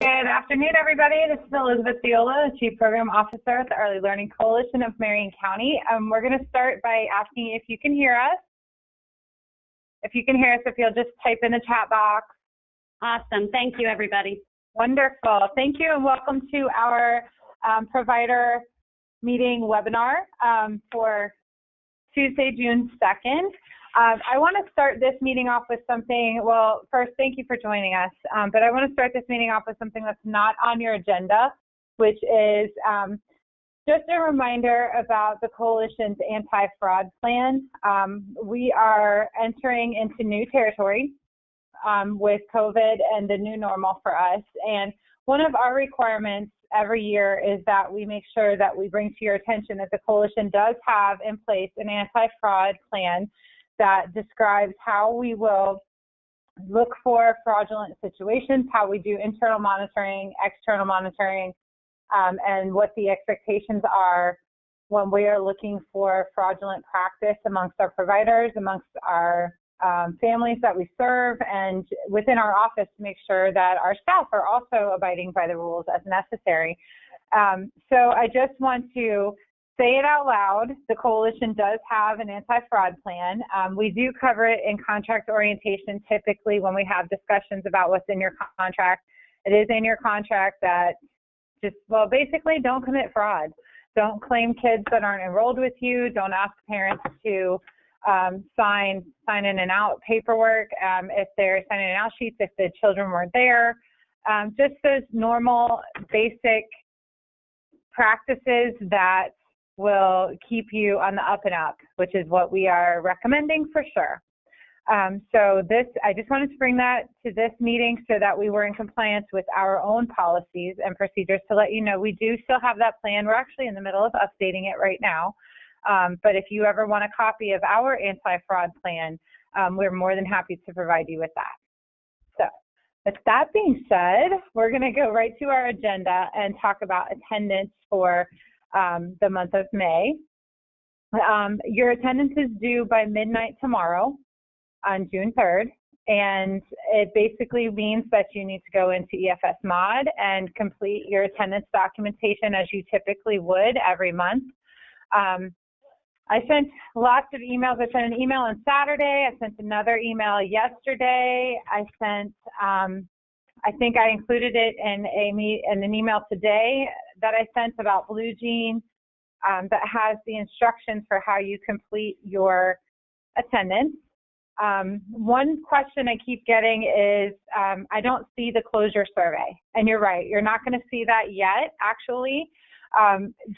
Good afternoon, everybody. This is Elizabeth Viola, the Chief Program Officer at the Early Learning Coalition of Marion County. We're going to start by asking if you can hear us. If you can hear us, if you'll just type in the chat box. Awesome. Thank you, everybody. Wonderful. Thank you, and welcome to our provider meeting webinar for Tuesday, June 2nd. I want to start this meeting off with something, well, first, thank you for joining us, but I want to start this meeting off with something that's not on your agenda, which is just a reminder about the Coalition's anti-fraud plan. We are entering into new territory with COVID and the new normal for us, and one of our requirements every year is that we make sure that we bring to your attention that the Coalition does have in place an anti-fraud plan that describes how we will look for fraudulent situations, how we do internal monitoring, external monitoring, and what the expectations are when we are looking for fraudulent practice amongst our providers, amongst our families that we serve, and within our office to make sure that our staff are also abiding by the rules as necessary. So I just want to say it out loud. The Coalition does have an anti-fraud plan. We do cover it in contract orientation typically when we have discussions about what's in your contract. It is in your contract that just, well, basically don't commit fraud. Don't claim kids that aren't enrolled with you. Don't ask parents to sign in and out paperwork if they're signing in and out sheets if the children weren't there. Just those normal basic practices that will keep you on the up and up, which is what we are recommending for sure. So I just wanted to bring that to this meeting so that we were in compliance with our own policies and procedures to let you know we do still have that plan. We're actually in the middle of updating it right now. But if you ever want a copy of our anti-fraud plan, we're more than happy to provide you with that. So with that being said, we're going to go right to our agenda and talk about attendance for the month of May. Your attendance is due by midnight tomorrow on June 3rd, and it basically means that you need to go into EFS Mod and complete your attendance documentation as you typically would every month. I sent lots of emails. I sent an email on Saturday. I sent another email yesterday. I sent, I think I included it in an email today that I sent about Blue Jean that has the instructions for how you complete your attendance. One question I keep getting is, I don't see the closure survey. And you're right, you're not going to see that yet, actually.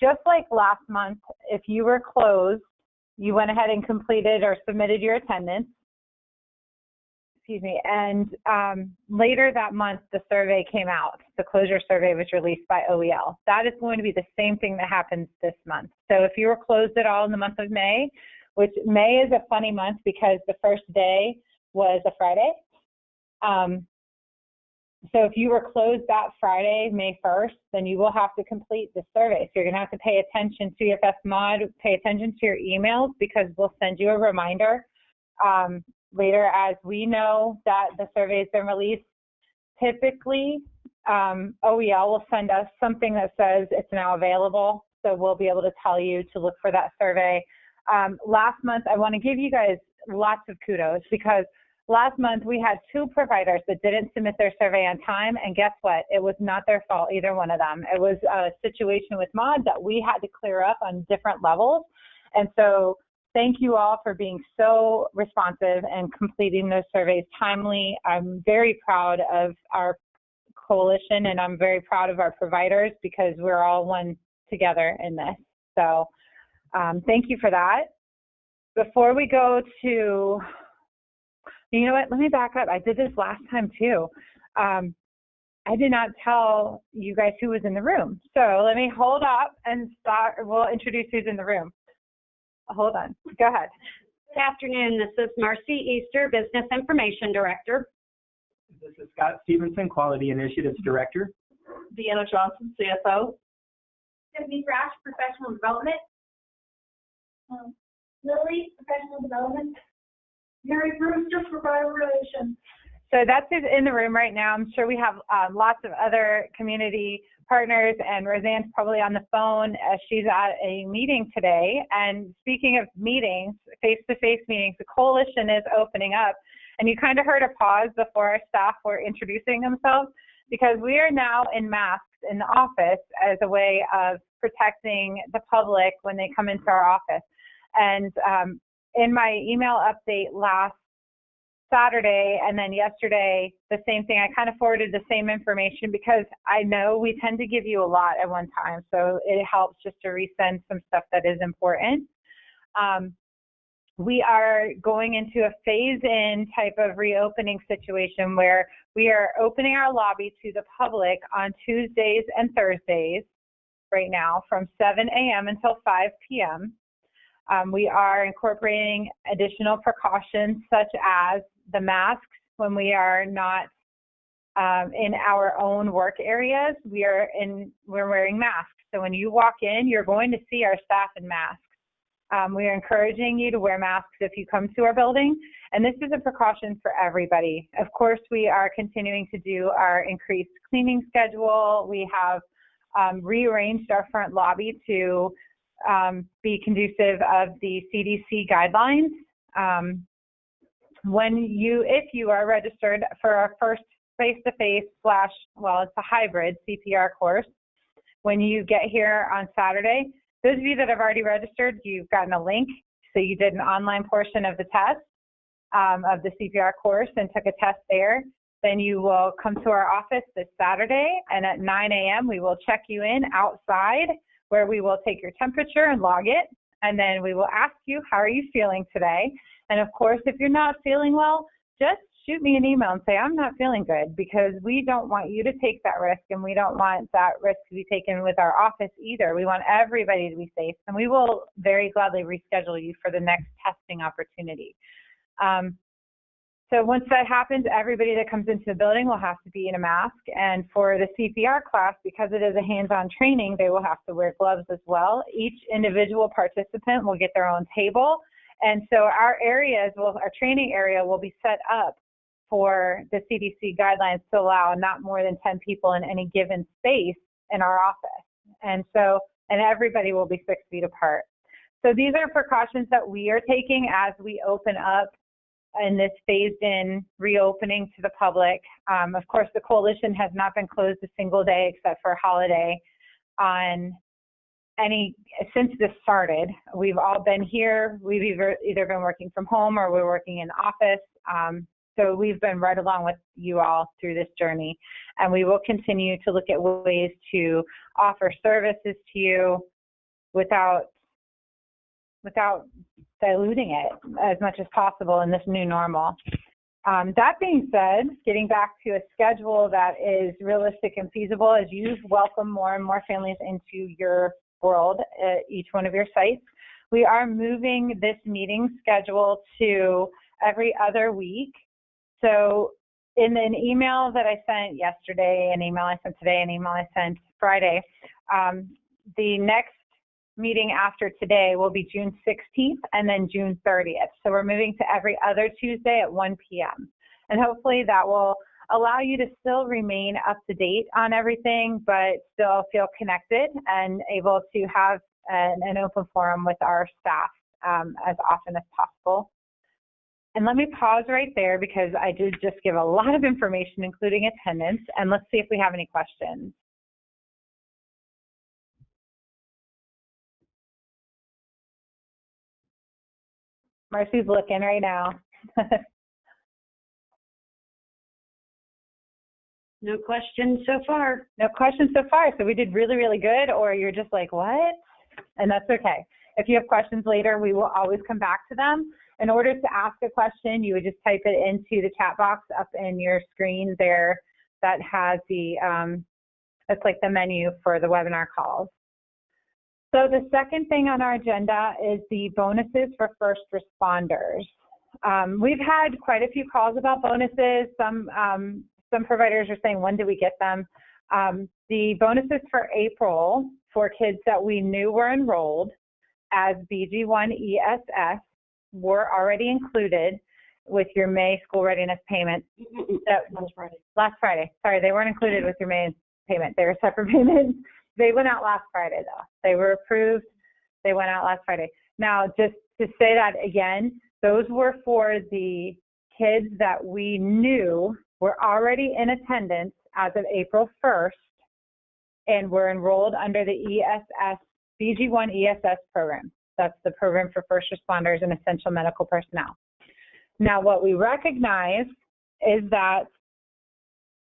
Just like last month, if you were closed, you went ahead and completed or submitted your attendance. Excuse me, and later that month, the survey came out. The closure survey was released by OEL. That is going to be the same thing that happens this month. So if you were closed at all in the month of May, which May is a funny month because the first day was a Friday. So if you were closed that Friday, May 1st, then you will have to complete the survey. So you're going to have to pay attention to EFS Mod, pay attention to your emails because we'll send you a reminder later as we know that the survey has been released. Typically, OEL will send us something that says it's now available, so we'll be able to tell you to look for that survey. Last month, I want to give you guys lots of kudos because last month we had 2 providers that didn't submit their survey on time, and guess what? It was not their fault, either one of them. It was a situation with Mod that we had to clear up on different levels, and so thank you all for being so responsive and completing those surveys timely. I'm very proud of our coalition, and I'm very proud of our providers because we're all one together in this. So thank you for that. Before we go to, you know what, let me back up. I did this last time too. I did not tell you guys who was in the room. So let me hold up and start. We'll introduce who's in the room. Hold on. Go ahead. Good afternoon. This is Marcy Easter, Business Information Director. This is Scott Stevenson, Quality Initiatives Director. Deanna Johnson, CFO. Tiffany Thrash, Professional Development. Lily, Professional Development. Mary Brewster, Provider Relations. So that's who's in the room right now. I'm sure we have lots of other community partners, and Roseanne's probably on the phone as she's at a meeting today. And speaking of meetings, face-to-face meetings, the coalition is opening up. And you kind of heard a pause before our staff were introducing themselves, because we are now in masks in the office as a way of protecting the public when they come into our office. And in my email update last Saturday and then yesterday, the same thing, I kind of forwarded the same information because I know we tend to give you a lot at one time. So it helps just to resend some stuff that is important. We are going into a phase-in type of reopening situation where we are opening our lobby to the public on Tuesdays and Thursdays right now from 7 a.m. until 5 p.m. We are incorporating additional precautions such as the masks when we are not in our own work areas. We're wearing masks. So when you walk in, you're going to see our staff in masks. We are encouraging you to wear masks if you come to our building, and this is a precaution for everybody. Of course, we are continuing to do our increased cleaning schedule. We have rearranged our front lobby to be conducive of the CDC guidelines. If you are registered for our first face-to-face it's a hybrid CPR course, when you get here on Saturday, those of you that have already registered, you've gotten a link. So you did an online portion of the test of the CPR course and took a test there. Then you will come to our office this Saturday, and at 9 a.m. we will check you in outside, where we will take your temperature and log it. And then we will ask you, how are you feeling today? And of course, if you're not feeling well, just shoot me an email and say, I'm not feeling good, because we don't want you to take that risk, and we don't want that risk to be taken with our office either. We want everybody to be safe, and we will very gladly reschedule you for the next testing opportunity. So once that happens, everybody that comes into the building will have to be in a mask. And for the CPR class, because it is a hands-on training, they will have to wear gloves as well. Each individual participant will get their own table. And so our training area will be set up for the CDC guidelines to allow not more than 10 people in any given space in our office. And everybody will be 6 feet apart. So these are precautions that we are taking as we open up in this phased-in reopening to the public. Of course, the coalition has not been closed a single day except for a holiday since this started. We've all been here. We've either been working from home or we're working in office. So we've been right along with you all through this journey, and we will continue to look at ways to offer services to you without diluting it as much as possible in this new normal. That being said, getting back to a schedule that is realistic and feasible as you welcome more and more families into your world at each one of your sites, we are moving this meeting schedule to every other week. So in an email that I sent yesterday, an email I sent today, an email I sent Friday, the next meeting after today will be June 16th and then June 30th. So we're moving to every other Tuesday at 1 p.m. And hopefully that will allow you to still remain up to date on everything, but still feel connected and able to have an open forum with our staff as often as possible. And let me pause right there, because I did just give a lot of information, including attendance, and let's see if we have any questions. Marcy's looking right now. No questions so far. No questions so far. So we did really, really good, or you're just like, what? And that's okay. If you have questions later, we will always come back to them. In order to ask a question, you would just type it into the chat box up in your screen there that has that's like the menu for the webinar calls. So the second thing on our agenda is the bonuses for first responders. We've had quite a few calls about bonuses. Some providers are saying, when do we get them? The bonuses for April for kids that we knew were enrolled as BG1 ESS were already included. with your May school readiness payment. Last Friday. Sorry, they weren't included with your May payment. They were separate payments. They went out last Friday, though. They were approved. They went out last Friday. Now, just to say that again, those were for the kids that we knew were already in attendance as of April 1st and were enrolled under the BG1 ESS program. That's the program for first responders and essential medical personnel. Now, what we recognize is that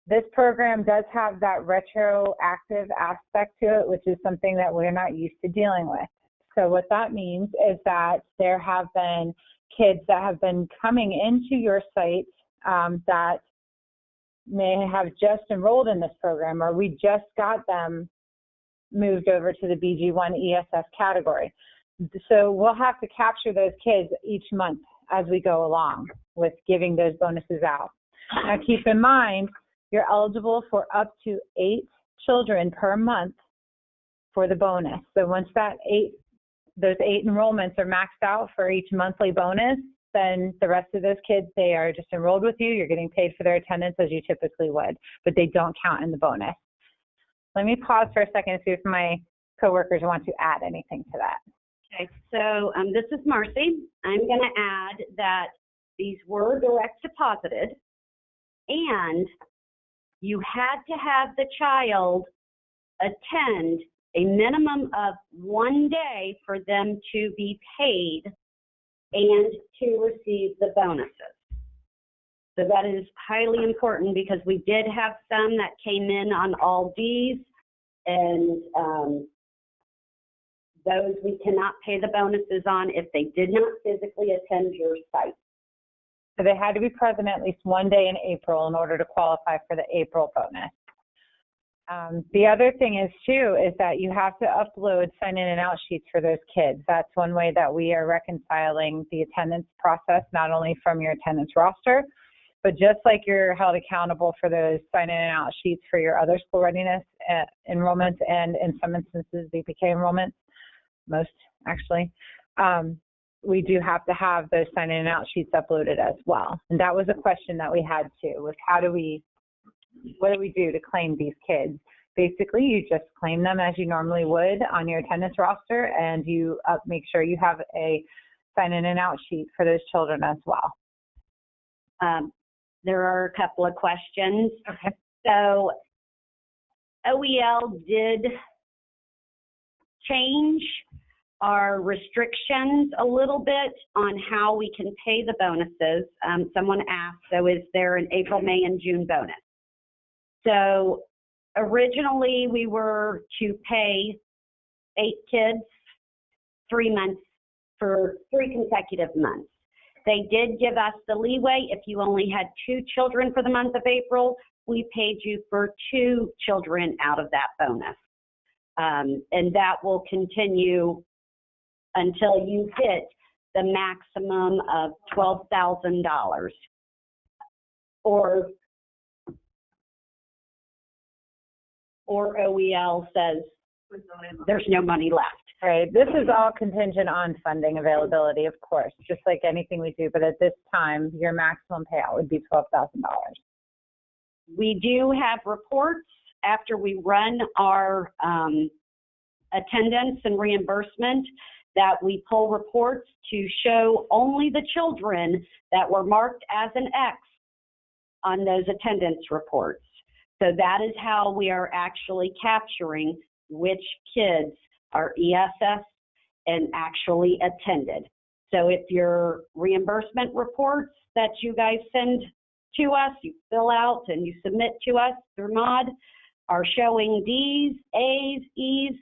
this program does have that retroactive aspect to it, which is something that we're not used to dealing with. So what that means is that there have been kids that have been coming into your site that may have just enrolled in this program, or we just got them moved over to the BG1 ESS category. So we'll have to capture those kids each month as we go along with giving those bonuses out. Now keep in mind, you're eligible for up to 8 children per month for the bonus. So once those 8 enrollments are maxed out for each monthly bonus, then the rest of those kids, they are just enrolled with you. You're getting paid for their attendance as you typically would, but they don't count in the bonus. Let me pause for a second and see if my coworkers want to add anything to that. Okay, so this is Marcy. I'm going to add that these were direct deposited, and you had to have the child attend a minimum of 1 day for them to be paid and to receive the bonuses. So that is highly important because we did have some that came in on all Ds, and those we cannot pay the bonuses on if they did not physically attend your site. So they had to be present at least 1 day in April in order to qualify for the April bonus. The other thing is, too, is that you have to upload sign-in and out sheets for those kids. That's one way that we are reconciling the attendance process, not only from your attendance roster, but just like you're held accountable for those sign-in and out sheets for your other school readiness enrollments and, in some instances, VPK enrollments, most actually, we do have to have those sign-in and out sheets uploaded as well. And that was a question that we had, too, was what do we do to claim these kids? Basically, you just claim them as you normally would on your attendance roster, and you make sure you have a sign-in and out sheet for those children as well. There are a couple of questions. Okay. So OEL did change our restrictions a little bit on how we can pay the bonuses. Someone asked, so is there an April, May, and June bonus? So originally we were to pay 8 kids 3 months for 3 consecutive months. They did give us the leeway. If you only had 2 children for the month of April, we paid you for 2 children out of that bonus. And that will continue until you hit the maximum of $12,000 or OEL says there's no money left. Right. This is all contingent on funding availability, of course, just like anything we do. But at this time, your maximum payout would be $12,000. We do have reports after we run our attendance and reimbursement that we pull reports to show only the children that were marked as an X on those attendance reports. So that is how we are actually capturing which kids are ESS and actually attended. So if your reimbursement reports that you guys send to us, you fill out and you submit to us through MOD, are showing Ds, As, Es,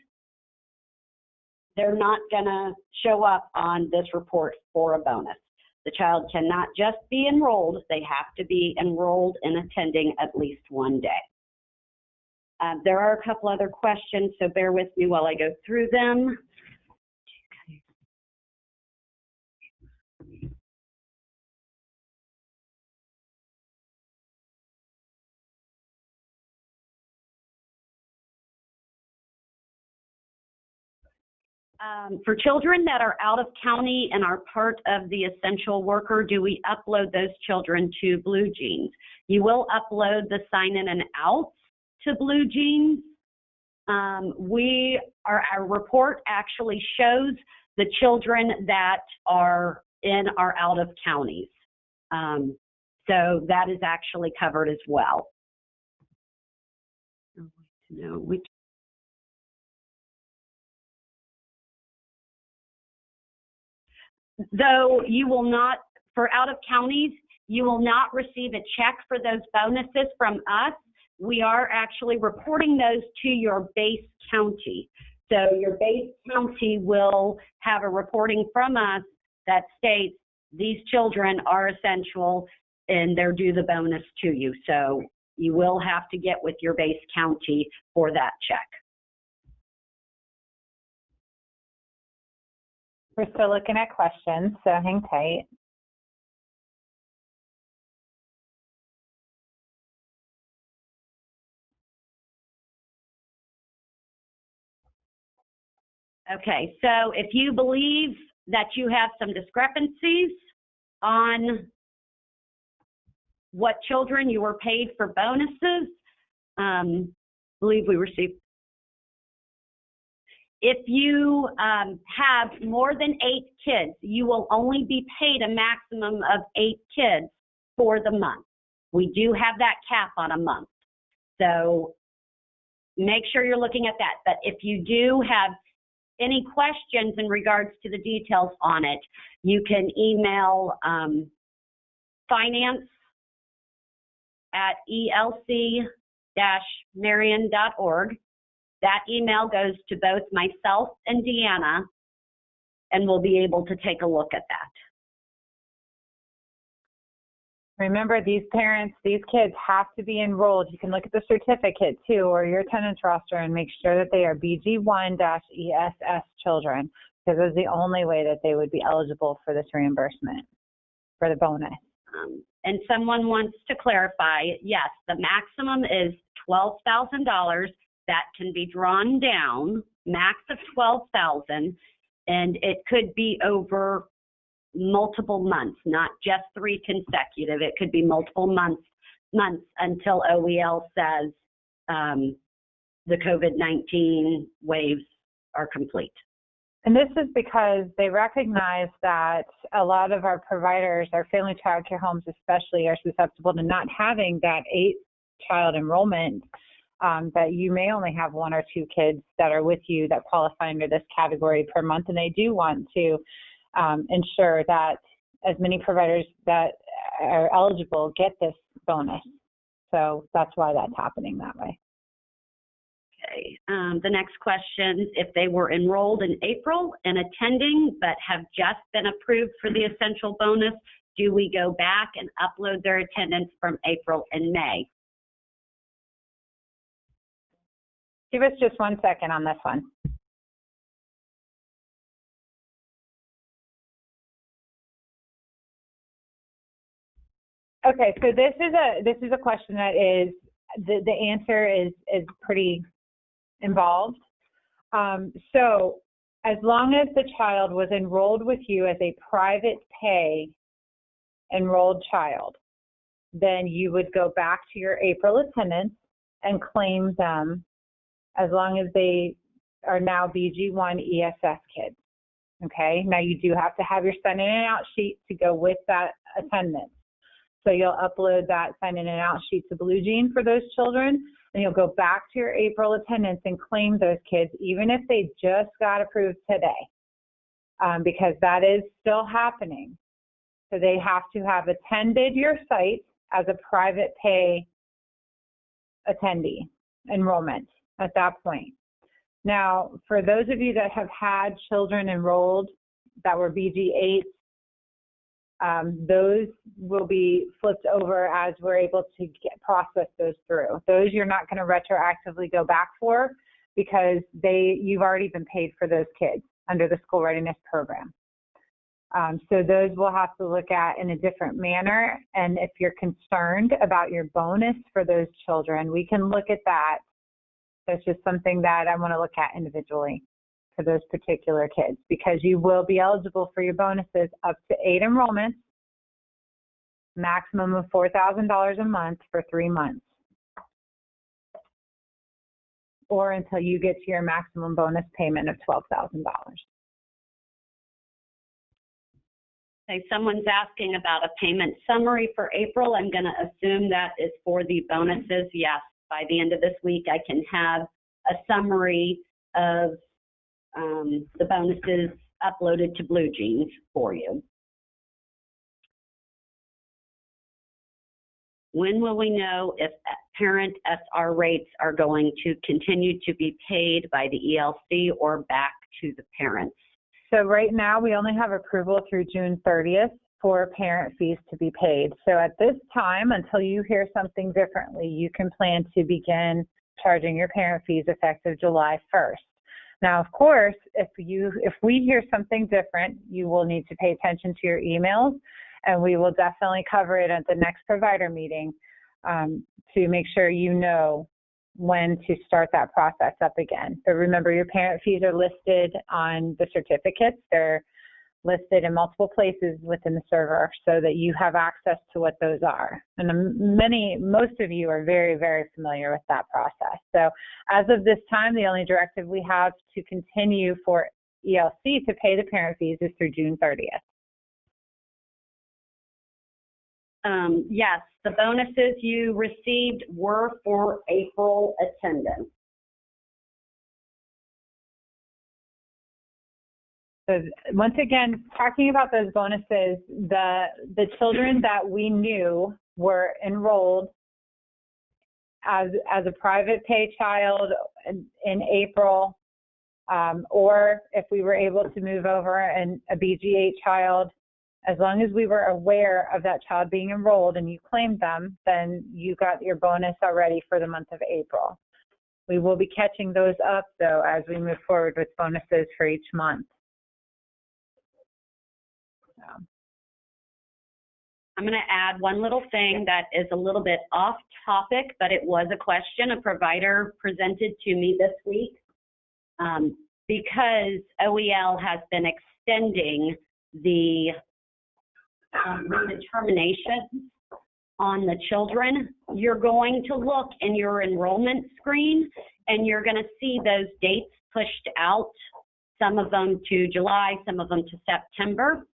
they're not gonna show up on this report for a bonus. The child cannot just be enrolled, they have to be enrolled and attending at least 1 day. There are a couple other questions, so bear with me while I go through them. For children that are out of county and are part of the essential worker, do we upload those children to Blue Jeans? You will upload the sign-in and outs to Blue Jeans. Our report actually shows the children that are in our out of counties. So that is actually covered as well. Though you will not, for out of counties, you will not receive a check for those bonuses from us. We are actually reporting those to your base county. So your base county will have a reporting from us that states these children are essential and they're due the bonus to you. So you will have to get with your base county for that check. We're still looking at questions, so hang tight. Okay, so if you believe that you have some discrepancies on what children you were paid for bonuses, believe we received. If you have more than 8 kids, you will only be paid a maximum of 8 kids for the month. We do have that cap on a month. So make sure you're looking at that. But if you do have any questions in regards to the details on it, you can email finance@elc-marion.org. That email goes to both myself and Deanna, and we'll be able to take a look at that. Remember, these parents, these kids have to be enrolled. You can look at the certificate too, or your attendance roster, and make sure that they are BG1-ESS children, because that's the only way that they would be eligible for this reimbursement, for the bonus. And someone wants to clarify, yes, the maximum is $12,000. That can be drawn down, max of $12,000, and it could be over multiple months, not just 3 consecutive. It could be multiple months until OEL says the COVID-19 waves are complete. And this is because they recognize that a lot of our providers, our family child care homes especially, are susceptible to not having that 8-child enrollment, that you may only have 1 or 2 kids that are with you that qualify under this category per month, and they do want to ensure that as many providers that are eligible get this bonus. So that's why that's happening that way. Okay, the next question, if they were enrolled in April and attending but have just been approved for the essential bonus, do we go back and upload their attendance from April and May? Give us just 1 second on this one. Okay, so this is a question that is the answer is pretty involved. So as long as the child was enrolled with you as a private pay enrolled child, then you would go back to your April attendance and claim them as long as they are now BG1 ESS kids. Okay, now you do have to have your sign in and out sheet to go with that attendance. So you'll upload that sign in and out sheet to Blue Jean for those children, and you'll go back to your April attendance and claim those kids, even if they just got approved today, because that is still happening. So they have to have attended your site as a private pay attendee enrollment at that point. Now, for those of you that have had children enrolled that were BG8s, those will be flipped over as we're able to process those through. Those you're not going to retroactively go back for, because you've already been paid for those kids under the school readiness program. So those we'll have to look at in a different manner. And if you're concerned about your bonus for those children, we can look at that. That's just something that I want to look at individually. for those particular kids, because you will be eligible for your bonuses up to 8 enrollments, maximum of $4,000 a month for 3 months, or until you get to your maximum bonus payment of $12,000. Okay, someone's asking about a payment summary for April. I'm going to assume that is for the bonuses. Yes, by the end of this week, I can have a summary of the bonuses uploaded to Blue Jeans for you. When will we know if parent SR rates are going to continue to be paid by the ELC or back to the parents? So right now, we only have approval through June 30th for parent fees to be paid. So at this time, until you hear something differently, you can plan to begin charging your parent fees effective July 1st. Now, of course, if we hear something different, you will need to pay attention to your emails, and we will definitely cover it at the next provider meeting to make sure you know when to start that process up again. But remember, your parent fees are listed on the certificates. They're listed in multiple places within the server so that you have access to what those are. And most of you are very, very familiar with that process. So as of this time, the only directive we have to continue for ELC to pay the parent fees is through June 30th. Yes, the bonuses you received were for April attendance. So once again, talking about those bonuses, the children that we knew were enrolled as a private pay child in April, or if we were able to move over and a BG8 child, as long as we were aware of that child being enrolled and you claimed them, then you got your bonus already for the month of April. We will be catching those up, though, as we move forward with bonuses for each month. So. I'm going to add one little thing that is a little bit off topic, but it was a question a provider presented to me this week. Because OEL has been extending the redetermination on the children, you're going to look in your enrollment screen and you're going to see those dates pushed out, some of them to July, some of them to September.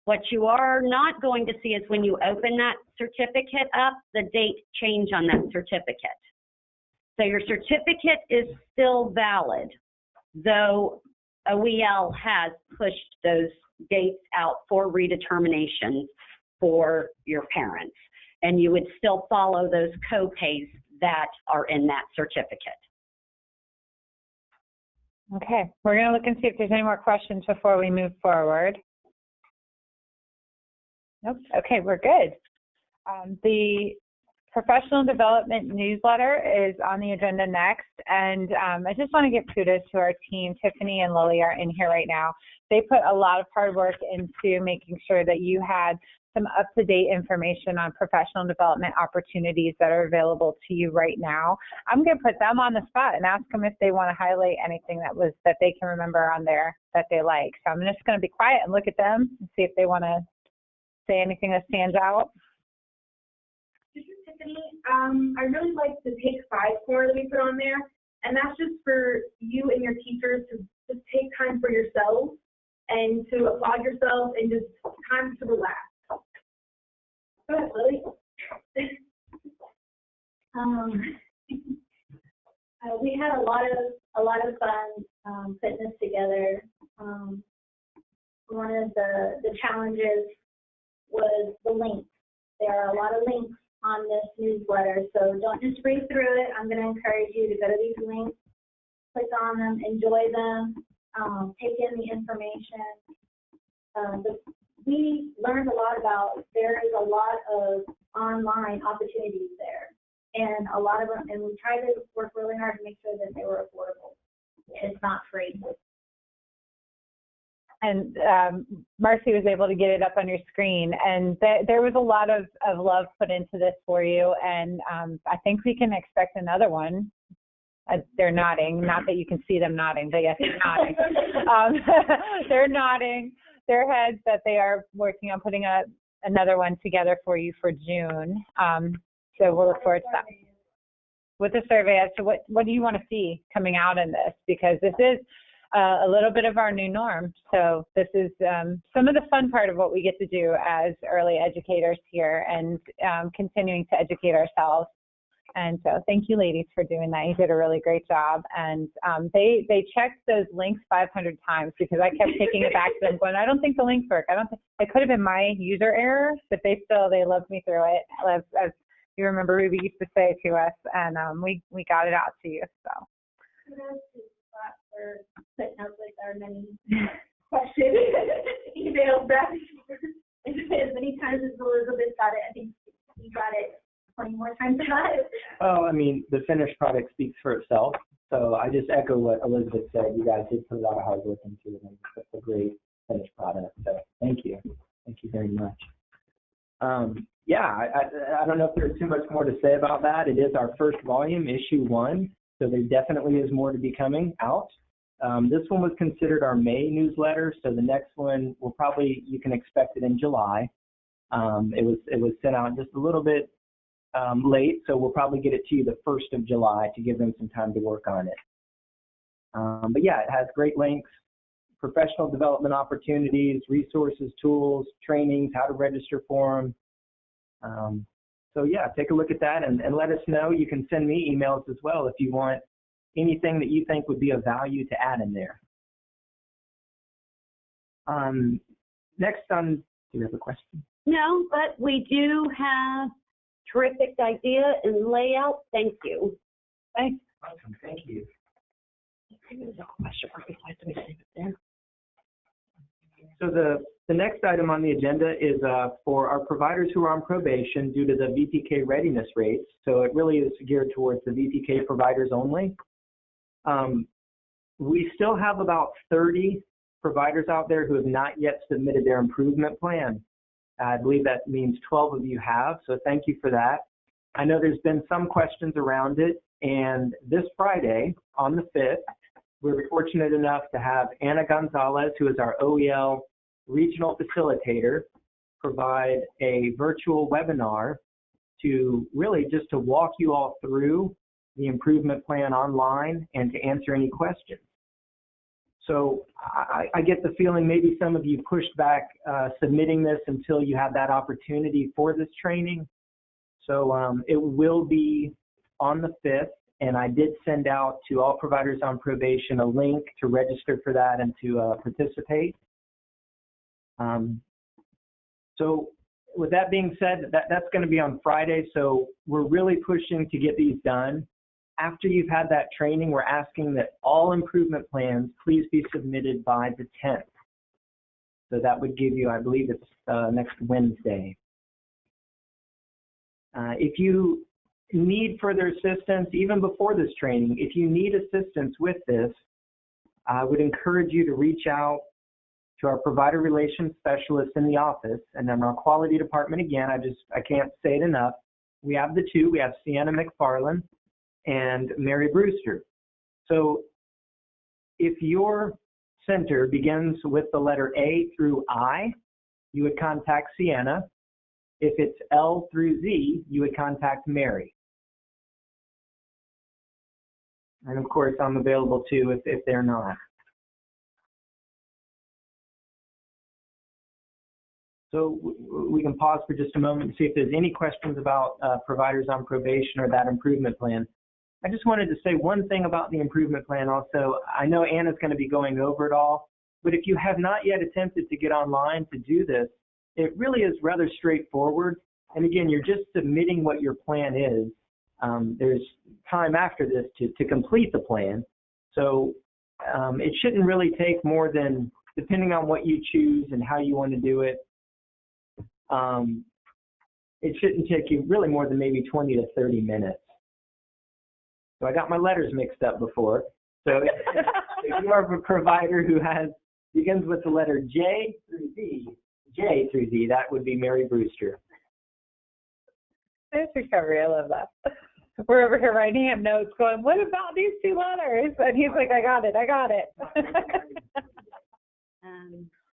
What you are not going to see is when you open that certificate up, the date change on that certificate. So your certificate is still valid, though OEL has pushed those dates out for redetermination for your parents. And you would still follow those co-pays that are in that certificate. Okay, we're going to look and see if there's any more questions before we move forward. Nope. Okay, we're good. The professional development newsletter is on the agenda next, and I just want to give kudos to our team. Tiffany and Lily are in here right now. They put a lot of hard work into making sure that you had some up-to-date information on professional development opportunities that are available to you right now. I'm going to put them on the spot and ask them if they want to highlight anything that they can remember on there that they like. So I'm just going to be quiet and look at them and see if they want to say anything that stands out. This is Tiffany. I really like the Take 5 score that we put on there, and that's just for you and your teachers to just take time for yourselves and to applaud yourself and just time to relax. Go ahead, Lily. We had a lot of fun putting this together. One of the challenges was the links. There are a lot of links on this newsletter, so don't just read through it. I'm going to encourage you to go to these links, click on them, enjoy them, take in the information. We learned a lot about there is a lot of online opportunities there, and a lot of them, and we try to work really hard to make sure that they were affordable. It's not free. And Marcy was able to get it up on your screen, and there was a lot of love put into this for you, and I think we can expect another one They're nodding. Not that you can see them nodding, but yes, they're nodding. They're nodding their heads that they are working on putting another one together for you for June. So we'll look forward to that. With the survey as to what do you want to see coming out in this, because this is a little bit of our new norm. So this is some of the fun part of what we get to do as early educators here, and continuing to educate ourselves. And so thank you, ladies, for doing that. You did a really great job. And they checked those links 500 times because I kept taking it back to them going, I don't think the links work. I don't think it could have been my user error, but they loved me through it. As you remember, Ruby used to say to us, and we got it out to you. So. For putting up with our many questions, emails back as many times as Elizabeth got it. I think he got it 20 more times than I. Well, I mean, the finished product speaks for itself. So I just echo what Elizabeth said. You guys did put a lot of hard work into it, and it's a great finished product. So thank you. Thank you very much. Yeah, I don't know if there's too much more to say about that. It is our first volume, issue 1. So there definitely is more to be coming out. This one was considered our May newsletter, so the next one will probably, you can expect it in July. It was sent out just a little bit late, so we'll probably get it to you the 1st of July to give them some time to work on it. But yeah, it has great links, professional development opportunities, resources, tools, trainings, how to register for them. So yeah, take a look at that and let us know. You can send me emails as well if you want anything that you think would be of value to add in there. Next on, do you have a question? No, but we do have terrific idea and layout. Thank you. Thanks. Awesome, thank you. There's a question mark beside me. Save it there. So the next item on the agenda is for our providers who are on probation due to the VPK readiness rates. So it really is geared towards the VPK providers only. We still have about 30 providers out there who have not yet submitted their improvement plan. I believe that means 12 of you have, so thank you for that. I know there's been some questions around it, and this Friday, on the 5th, we're fortunate enough to have Anna Gonzalez, who is our OEL regional facilitator, provide a virtual webinar to really just to walk you all through the improvement plan online and to answer any questions. So I get the feeling maybe some of you pushed back submitting this until you had that opportunity for this training. So it will be on the 5th, and I did send out to all providers on probation a link to register for that and to participate. So with that being said, that's going to be on Friday, so we're really pushing to get these done. After you've had that training, we're asking that all improvement plans please be submitted by the 10th. So that would give you, I believe it's next Wednesday. If you need further assistance, even before this training, if you need assistance with this, I would encourage you to reach out to our provider relations specialists in the office, and then our quality department. Again, I can't say it enough. We have the two. We have Sienna McFarland and Mary Brewster. So if your center begins with the letter A through I, you would contact Sienna. If it's L through Z, you would contact Mary. And of course, I'm available too if they're not. So we can pause for just a moment and see if there's any questions about providers on probation or that improvement plan. I just wanted to say one thing about the improvement plan also. I know Anna's going to be going over it all, but if you have not yet attempted to get online to do this, it really is rather straightforward. And again, you're just submitting what your plan is. There's time after this to complete the plan. So it shouldn't really take more than, depending on what you choose and how you want to do it, it shouldn't take you really more than maybe 20 to 30 minutes. So I got my letters mixed up before. So if you are a provider who begins with the letter J through Z, that would be Mary Brewster. Nice recovery. I love that. We're over here writing him notes going, what about these 2 letters? And he's like, I got it.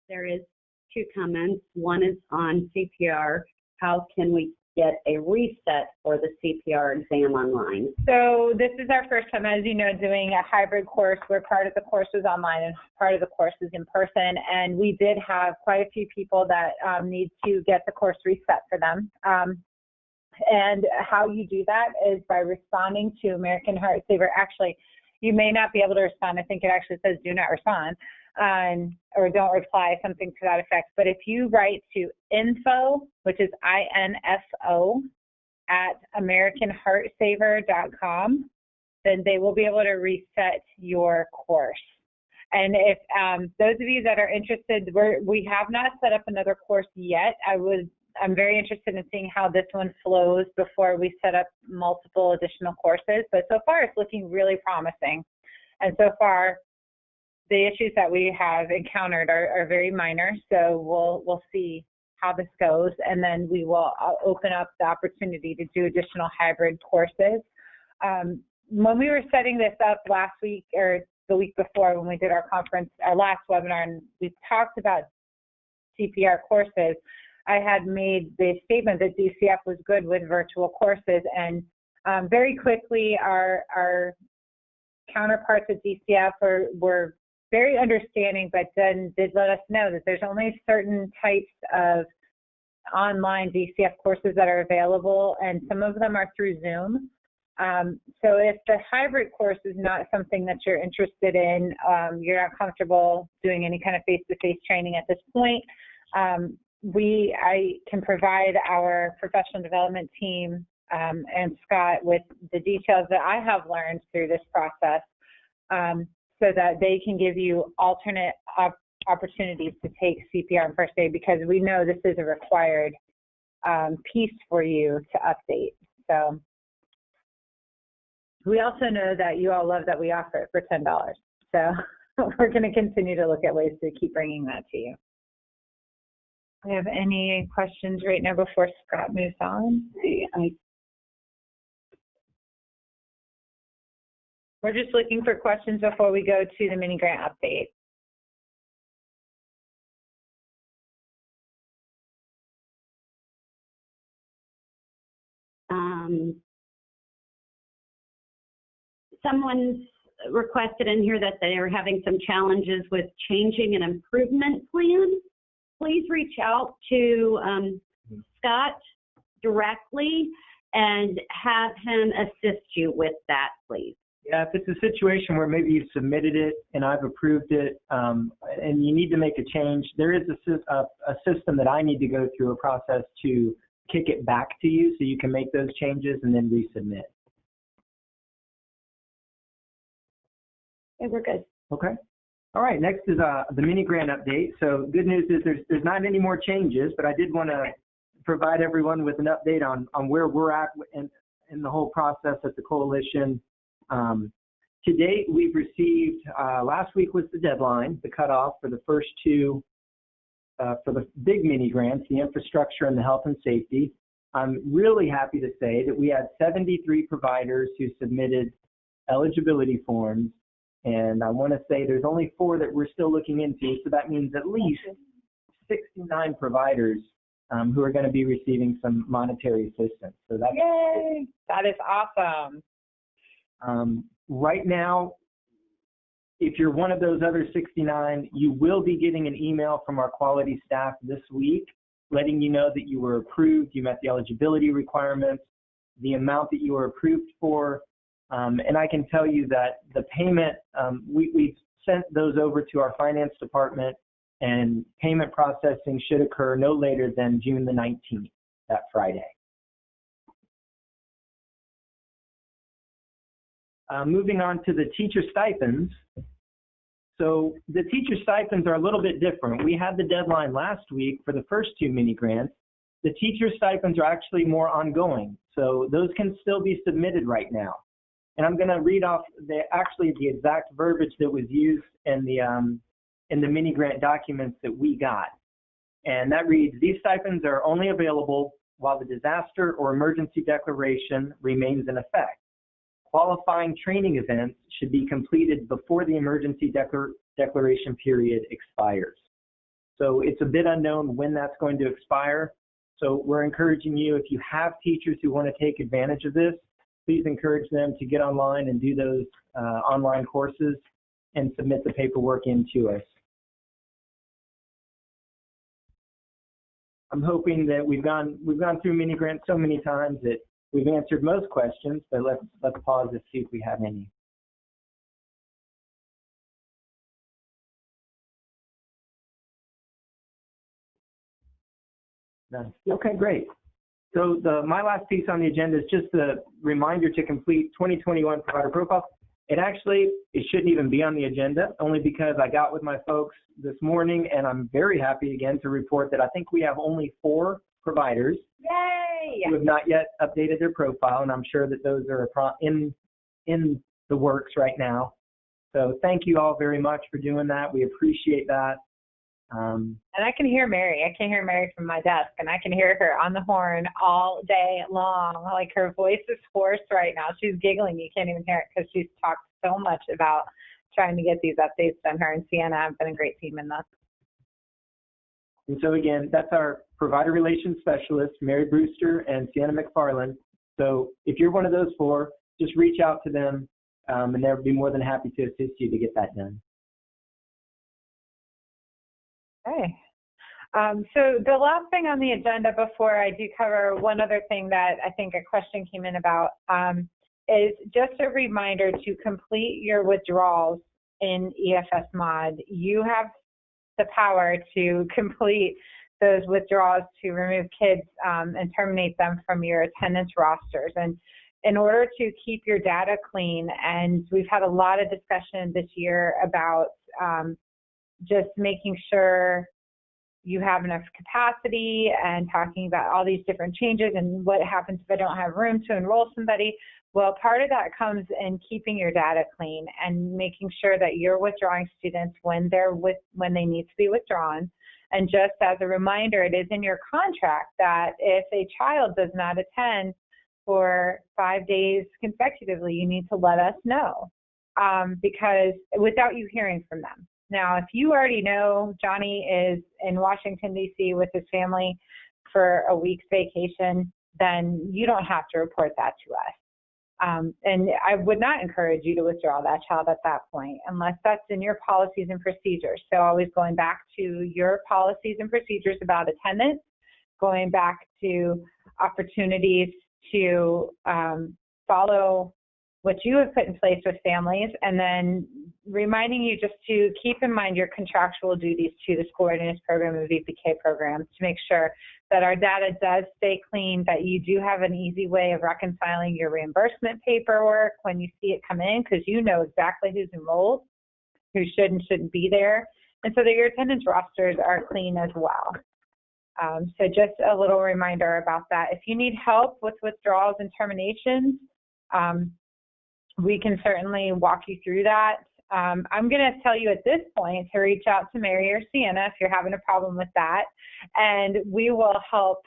There is 2 comments. One is on CPR. How can we get a reset for the CPR exam online? So this is our first time, as you know, doing a hybrid course where part of the course is online and part of the course is in person. And we did have quite a few people that need to get the course reset for them. And how you do that is by responding to American Heart Saver. Actually, you may not be able to respond. I think it actually says do not respond or don't reply, something to that effect. But if you write to info, which is INFO, at AmericanHeartSaver.com, then they will be able to reset your course. And if those of you that are interested, we have not set up another course yet. I'm very interested in seeing how this one flows before we set up multiple additional courses. But so far, it's looking really promising. And so far, the issues that we have encountered are very minor. So we'll see how this goes, and then we will open up the opportunity to do additional hybrid courses. When we were setting this up last week or the week before, when we did our conference, our last webinar, and we talked about CPR courses, I had made the statement that DCF was good with virtual courses, and very quickly our counterparts at DCF were very understanding, but then did let us know that there's only certain types of online DCF courses that are available, and some of them are through Zoom. So if the hybrid course is not something that you're interested in, you're not comfortable doing any kind of face-to-face training at this point, I can provide our professional development team and Scott with the details that I have learned through this process so that they can give you alternate opportunities to take CPR and first aid, because we know this is a required piece for you to update. So we also know that you all love that we offer it for $10. So we're going to continue to look at ways to keep bringing that to you. Do you have any questions right now before Scott moves on? We're just looking for questions before we go to the MiniGrant update. Someone's requested in here that they are having some challenges with changing an improvement plan. Please reach out to Scott directly and have him assist you with that, please. Yeah, if it's a situation where maybe you've submitted it and I've approved it and you need to make a change, there is a system that I need to go through a process to kick it back to you so you can make those changes and then resubmit. Okay, we're good. Okay. All right, next is the MiniGrant update. So good news is there's not any more changes, but I did want to provide everyone with an update on where we're at in the whole process at the coalition. To date, we've received, last week was the deadline, the cutoff for the first 2, for the big MiniGrants, the infrastructure and the health and safety. I'm really happy to say that we had 73 providers who submitted eligibility forms. And I want to say there's only 4 that we're still looking into, so that means at least 69 providers who are going to be receiving some monetary assistance. So that's yay! That is awesome. Right now, if you're one of those other 69, you will be getting an email from our quality staff this week letting you know that you were approved, you met the eligibility requirements, the amount that you were approved for. And I can tell you that the payment, we've sent those over to our finance department, and payment processing should occur no later than June the 19th, that Friday. Moving on to the teacher stipends. So the teacher stipends are a little bit different. We had the deadline last week for the first 2 MiniGrants. The teacher stipends are actually more ongoing, so those can still be submitted right now. And I'm going to read off the exact verbiage that was used in the MiniGrant documents that we got. And that reads, these stipends are only available while the disaster or emergency declaration remains in effect. Qualifying training events should be completed before the emergency declaration period expires. So it's a bit unknown when that's going to expire. So we're encouraging you, if you have teachers who want to take advantage of this, please encourage them to get online and do those online courses and submit the paperwork into us. I'm hoping that we've gone through MiniGrant so many times that we've answered most questions, but let's pause and see if we have any. None. Okay, great. So my last piece on the agenda is just a reminder to complete 2021 provider profile. It shouldn't even be on the agenda, only because I got with my folks this morning, and I'm very happy again to report that I think we have only 4 providers who have not yet updated their profile, and I'm sure that those are in the works right now. So thank you all very much for doing that. We appreciate that. And I can hear Mary. I can hear Mary from my desk, and I can hear her on the horn all day long. Like, her voice is hoarse right now. She's giggling. You can't even hear it because she's talked so much about trying to get these updates done. Her and Sienna have been a great team in this. And so again, that's our provider relations specialists, Mary Brewster and Sienna McFarland. So if you're one of those 4, just reach out to them, and they'll be more than happy to assist you to get that done. Okay. So the last thing on the agenda before I do cover one other thing that I think a question came in about is just a reminder to complete your withdrawals in EFS Mod. You have the power to complete those withdrawals to remove kids and terminate them from your attendance rosters. And in order to keep your data clean, and we've had a lot of discussion this year about just making sure you have enough capacity and talking about all these different changes and what happens if I don't have room to enroll somebody. Well, part of that comes in keeping your data clean and making sure that you're withdrawing students when they need to be withdrawn. And just as a reminder, it is in your contract that if a child does not attend for 5 days consecutively, you need to let us know because without you hearing from them. Now, if you already know Johnny is in Washington, D.C. with his family for a week's vacation, then you don't have to report that to us. And I would not encourage you to withdraw that child at that point unless that's in your policies and procedures. So always going back to your policies and procedures about attendance, going back to opportunities to follow what you have put in place with families, and then reminding you just to keep in mind your contractual duties to the school readiness program and VPK programs to make sure that our data does stay clean, that you do have an easy way of reconciling your reimbursement paperwork when you see it come in, because you know exactly who's enrolled, who should and shouldn't be there, and so that your attendance rosters are clean as well. So just a little reminder about that. If you need help with withdrawals and terminations, we can certainly walk you through that. I'm going to tell you at this point to reach out to Mary or Sienna if you're having a problem with that, and we will help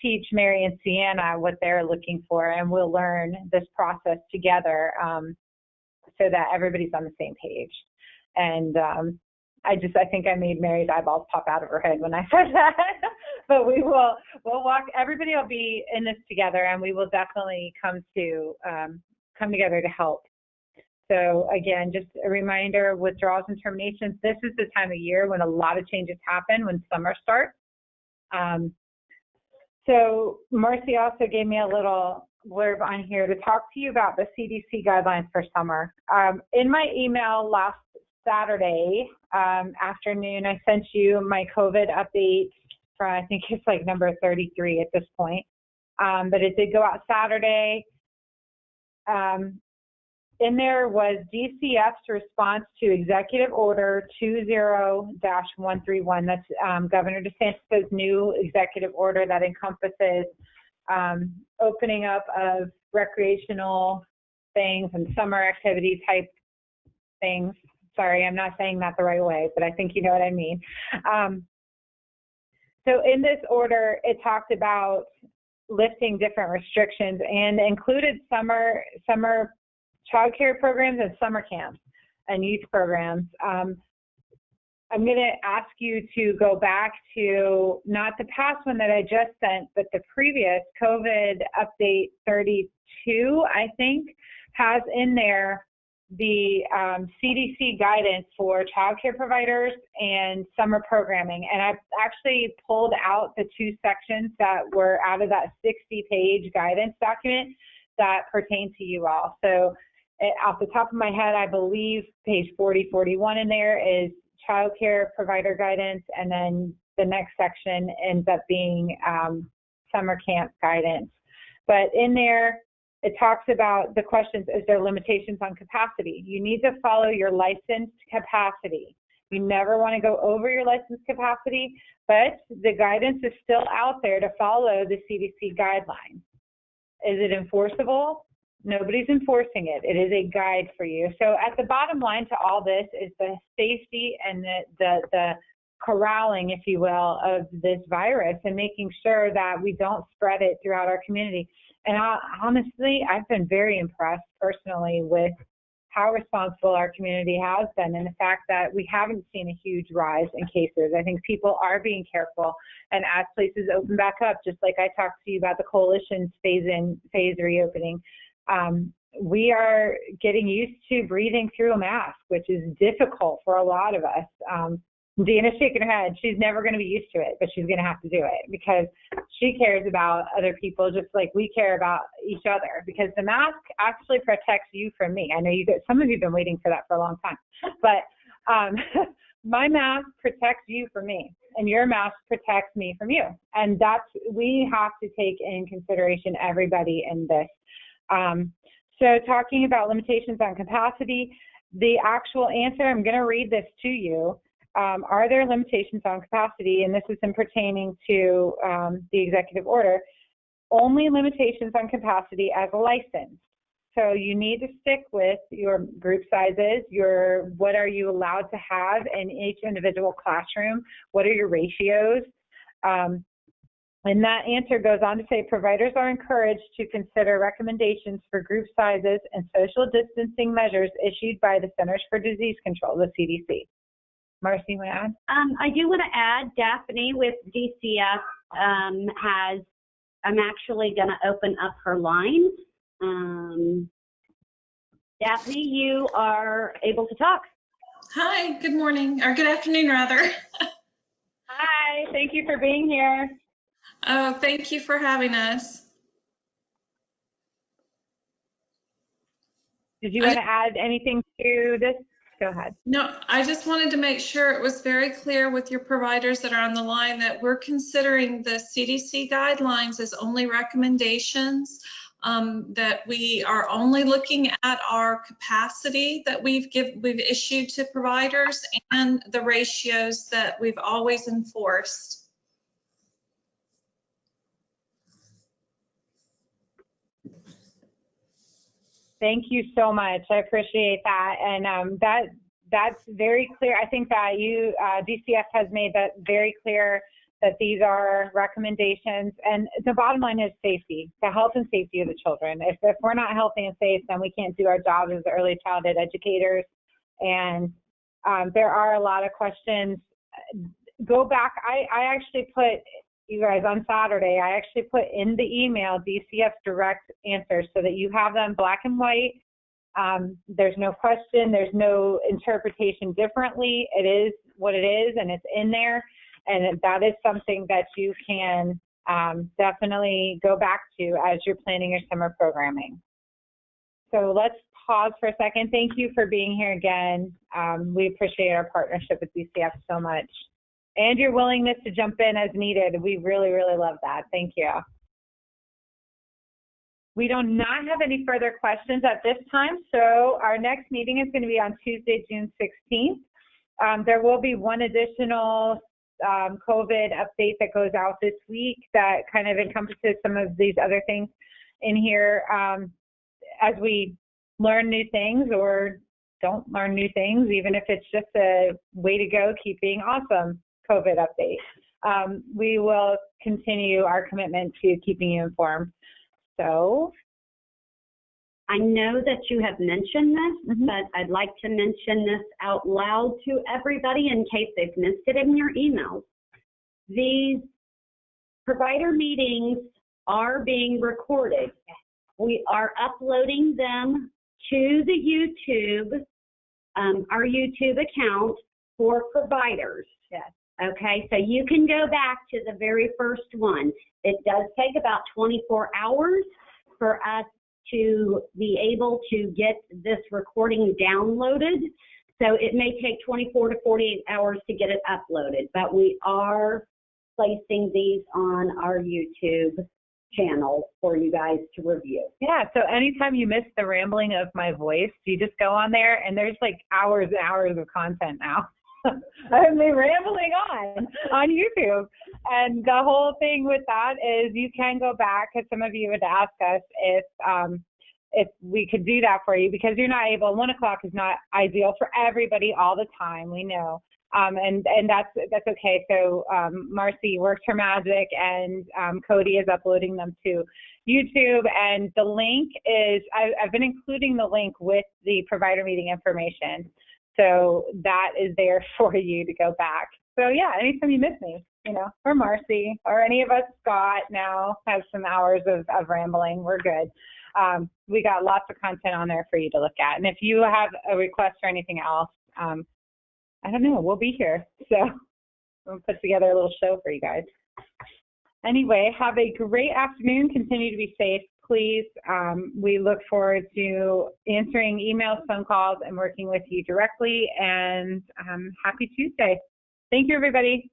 teach Mary and Sienna what they're looking for, and we'll learn this process together so that everybody's on the same page. And I think I made Mary's eyeballs pop out of her head when I said that. But we'll walk, everybody will be in this together, and we will definitely come together to help. So again, just a reminder, withdrawals and terminations, this is the time of year when a lot of changes happen when summer starts. So Marcy also gave me a little blurb on here to talk to you about the CDC guidelines for summer. In my email last Saturday afternoon, I sent you my COVID update for, I think it's like number 33 at this point, but it did go out Saturday. In there was DCF's response to Executive Order 20-131. That's Governor DeSantis' new executive order that encompasses opening up of recreational things and summer activity type things. Sorry, I'm not saying that the right way, but I think you know what I mean. So in this order, it talked about lifting different restrictions and included summer child care programs and summer camps and youth programs. I'm going to ask you to go back to not the past one that I just sent, but the previous COVID update 32, I think, has in there the CDC guidance for child care providers and summer programming. And I've actually pulled out the 2 sections that were out of that 60-page guidance document that pertain to you all. So off the top of my head, I believe page 40, 41 in there is child care provider guidance, and then the next section ends up being summer camp guidance. But in there, it talks about the questions, is there limitations on capacity? You need to follow your licensed capacity. You never want to go over your licensed capacity, but the guidance is still out there to follow the CDC guidelines. Is it enforceable? Nobody's enforcing it. It is a guide for you. So at the bottom line to all this is the safety and the corralling, if you will, of this virus and making sure that we don't spread it throughout our community. And honestly, I've been very impressed personally with how responsible our community has been and the fact that we haven't seen a huge rise in cases. I think people are being careful, and as places open back up, just like I talked to you about the coalition's phase reopening, we are getting used to breathing through a mask, which is difficult for a lot of us. Deanna's shaking her head. She's never going to be used to it, but she's going to have to do it because she cares about other people just like we care about each other, because the mask actually protects you from me. I know some of you have been waiting for that for a long time, but my mask protects you from me, and your mask protects me from you. And we have to take in consideration everybody in this. So talking about limitations on capacity, the actual answer, I'm going to read this to you. Are there limitations on capacity? And this is in pertaining to the executive order. Only limitations on capacity as a license. So you need to stick with your group sizes, what are you allowed to have in each individual classroom? What are your ratios? And that answer goes on to say providers are encouraged to consider recommendations for group sizes and social distancing measures issued by the Centers for Disease Control, the CDC. Marcy, you want to add? I do want to add, Daphne with DCF I'm actually going to open up her line. Daphne, you are able to talk. Hi, good morning, or good afternoon rather. Hi, thank you for being here. Oh, thank you for having us. Did you want to add anything to this? Go ahead. No, I just wanted to make sure it was very clear with your providers that are on the line that we're considering the CDC guidelines as only recommendations, that we are only looking at our capacity that we've issued to providers and the ratios that we've always enforced. Thank you so much. I appreciate that. And that's very clear. I think that DCF has made that very clear that these are recommendations. And the bottom line is safety, the health and safety of the children. If we're not healthy and safe, then we can't do our job as early childhood educators. And there are a lot of questions. Go back. I actually put, you guys, on Saturday, I actually put in the email DCF's direct answers so that you have them black and white. There's no question, there's no interpretation differently. It is what it is, and it's in there. And that is something that you can definitely go back to as you're planning your summer programming. So let's pause for a second. Thank you for being here again. We appreciate our partnership with DCF so much. And your willingness to jump in as needed. We really, really love that. Thank you. We do not have any further questions at this time, so our next meeting is going to be on Tuesday, June 16th. There will be one additional COVID update that goes out this week that kind of encompasses some of these other things in here as we learn new things or don't learn new things, even if it's just a way to go, keep being awesome COVID update. we will continue our commitment to keeping you informed. So I know that you have mentioned this, but I'd like to mention this out loud to everybody in case they've missed it in your emails. These provider meetings are being recorded. We are uploading them to the YouTube, our YouTube account for providers. yes. Okay, so you can go back to the very first one. It does take about 24 hours for us to be able to get this recording downloaded. So it may take 24 to 48 hours to get it uploaded, but we are placing these on our YouTube channel for you guys to review. Yeah, so anytime you miss the rambling of my voice, you just go on there and there's like hours and hours of content now. I've been rambling on YouTube. And the whole thing with that is you can go back, because some of you would ask us if we could do that for you, because you're not able. 1 o'clock is not ideal for everybody all the time, we know. And that's okay. So Marcy works her magic, and Cody is uploading them to YouTube. And the link is, I've been including the link with the provider meeting information. So that is there for you to go back. So yeah, anytime you miss me, or Marcy, or any of us, Scott now has some hours of rambling, we're good. We got lots of content on there for you to look at. And if you have a request or anything else, I don't know, we'll be here. So we'll put together a little show for you guys. Anyway, have a great afternoon. Continue to be safe, please. We look forward to answering emails, phone calls, and working with you directly. And happy Tuesday. Thank you, everybody.